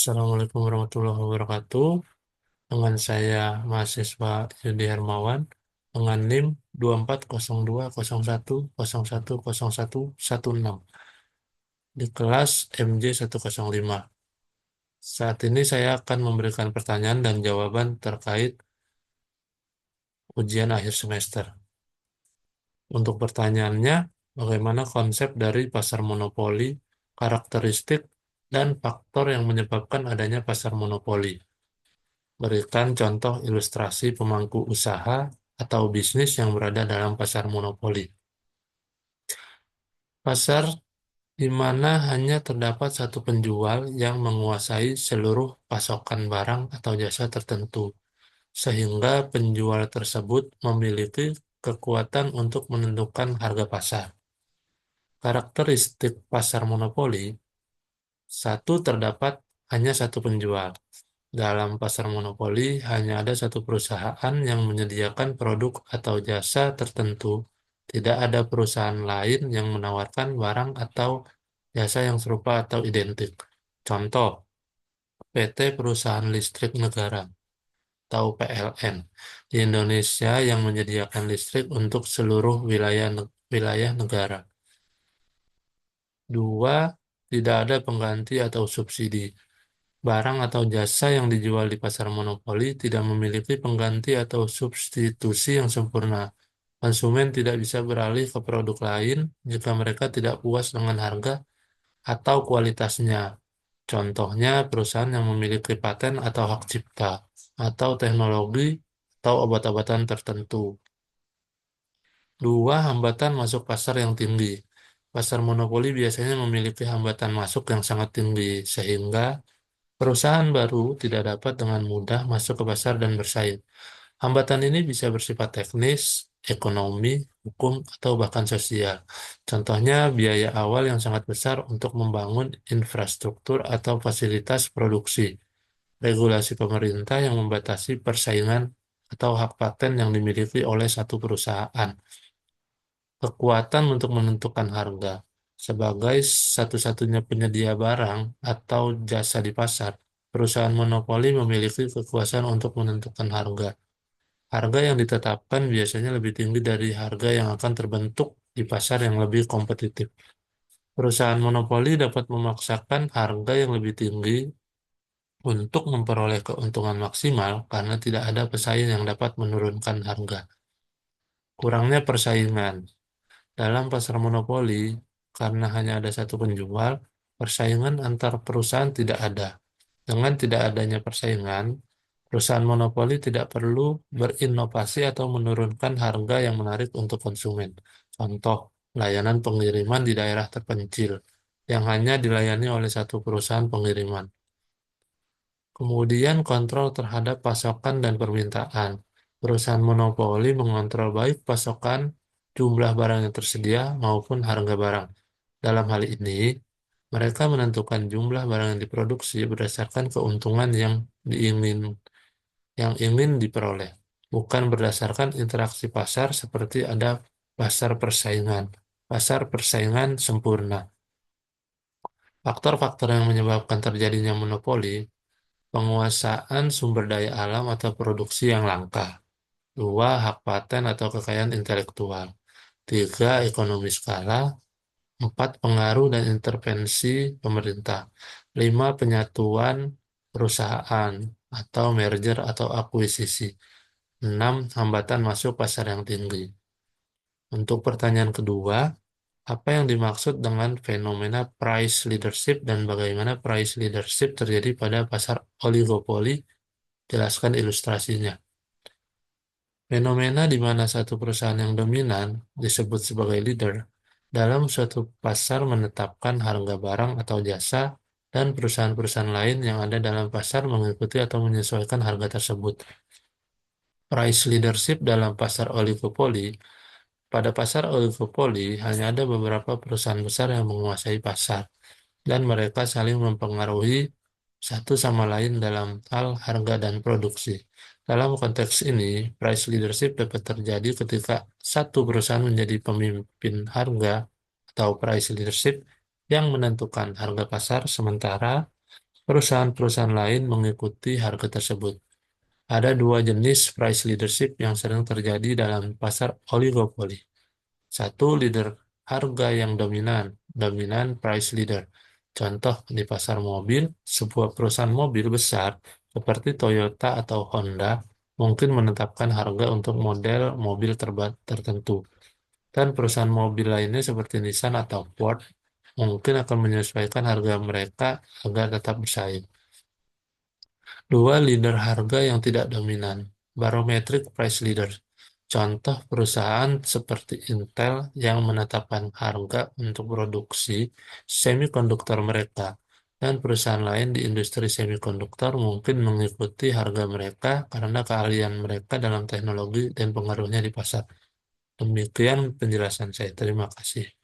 Assalamualaikum warahmatullahi wabarakatuh. Dengan saya mahasiswa Yudi Hermawan dengan NIM 240201010116 di kelas MJ105. Saat ini saya akan memberikan pertanyaan dan jawaban terkait ujian akhir semester. Untuk pertanyaannya, bagaimana konsep dari pasar monopoli, karakteristik, dan faktor yang menyebabkan adanya pasar monopoli? Berikan contoh ilustrasi pemangku usaha atau bisnis yang berada dalam pasar monopoli. Pasar di mana hanya terdapat satu penjual yang menguasai seluruh pasokan barang atau jasa tertentu, sehingga penjual tersebut memiliki kekuatan untuk menentukan harga pasar. Karakteristik pasar monopoli, satu terdapat hanya satu penjual. Dalam pasar monopoli, hanya ada satu perusahaan yang menyediakan produk atau jasa tertentu. Tidak ada perusahaan lain yang menawarkan barang atau jasa yang serupa atau identik. Contoh, PT Perusahaan Listrik Negara atau PLN di Indonesia yang menyediakan listrik untuk seluruh wilayah negara. Dua, tidak ada pengganti atau subsidi. Barang atau jasa yang dijual di pasar monopoli tidak memiliki pengganti atau substitusi yang sempurna. Konsumen tidak bisa beralih ke produk lain jika mereka tidak puas dengan harga atau kualitasnya. Contohnya, perusahaan yang memiliki paten atau hak cipta, atau teknologi atau obat-obatan tertentu. Dua, hambatan masuk pasar yang tinggi. Pasar monopoli biasanya memiliki hambatan masuk yang sangat tinggi, sehingga perusahaan baru tidak dapat dengan mudah masuk ke pasar dan bersaing. Hambatan ini bisa bersifat teknis, ekonomi, hukum, atau bahkan sosial. Contohnya, biaya awal yang sangat besar untuk membangun infrastruktur atau fasilitas produksi, regulasi pemerintah yang membatasi persaingan, atau hak paten yang dimiliki oleh satu perusahaan. Kekuatan untuk menentukan harga. Sebagai satu-satunya penyedia barang atau jasa di pasar, perusahaan monopoli memiliki kekuasaan untuk menentukan harga. Harga yang ditetapkan biasanya lebih tinggi dari harga yang akan terbentuk di pasar yang lebih kompetitif. Perusahaan monopoli dapat memaksakan harga yang lebih tinggi untuk memperoleh keuntungan maksimal karena tidak ada pesaing yang dapat menurunkan harga. Kurangnya persaingan. Dalam pasar monopoli, karena hanya ada satu penjual, persaingan antar perusahaan tidak ada. Dengan tidak adanya persaingan, perusahaan monopoli tidak perlu berinovasi atau menurunkan harga yang menarik untuk konsumen. Contoh, layanan pengiriman di daerah terpencil yang hanya dilayani oleh satu perusahaan pengiriman. Kemudian kontrol terhadap pasokan dan permintaan. Perusahaan monopoli mengontrol baik pasokan, jumlah barang yang tersedia, maupun harga barang. Dalam hal ini, mereka menentukan jumlah barang yang diproduksi berdasarkan keuntungan yang ingin diperoleh, bukan berdasarkan interaksi pasar seperti ada pasar persaingan. Pasar persaingan sempurna. Faktor-faktor yang menyebabkan terjadinya monopoli: penguasaan sumber daya alam atau produksi yang langka. Dua, hak paten atau kekayaan intelektual. Tiga, ekonomi skala. Empat, pengaruh dan intervensi pemerintah. Lima, penyatuan perusahaan atau merger atau akuisisi. Enam, hambatan masuk pasar yang tinggi. Untuk pertanyaan kedua, apa yang dimaksud dengan fenomena price leadership dan bagaimana price leadership terjadi pada pasar oligopoli? Jelaskan ilustrasinya. Fenomena di mana satu perusahaan yang dominan disebut sebagai leader dalam suatu pasar menetapkan harga barang atau jasa dan perusahaan-perusahaan lain yang ada dalam pasar mengikuti atau menyesuaikan harga tersebut. Price leadership dalam pasar oligopoli. Pada pasar oligopoli hanya ada beberapa perusahaan besar yang menguasai pasar dan mereka saling mempengaruhi satu sama lain dalam hal harga dan produksi. Dalam konteks ini, price leadership dapat terjadi ketika satu perusahaan menjadi pemimpin harga atau price leadership yang menentukan harga pasar, sementara Perusahaan-perusahaan lain mengikuti harga tersebut. Ada dua jenis price leadership yang sering terjadi dalam pasar oligopoli. Satu, leader harga yang dominan, dominan price leader. Contoh di pasar mobil, sebuah perusahaan mobil besar seperti Toyota atau Honda mungkin menetapkan harga untuk model mobil tertentu. Dan perusahaan mobil lainnya seperti Nissan atau Ford mungkin akan menyesuaikan harga mereka agar tetap bersaing. Dua, leader harga yang tidak dominan. Barometric price leader. Contoh perusahaan seperti Intel yang menetapkan harga untuk produksi semikonduktor mereka, dan perusahaan lain di industri semikonduktor mungkin mengikuti harga mereka karena keahlian mereka dalam teknologi dan pengaruhnya di pasar. Demikian penjelasan saya. Terima kasih.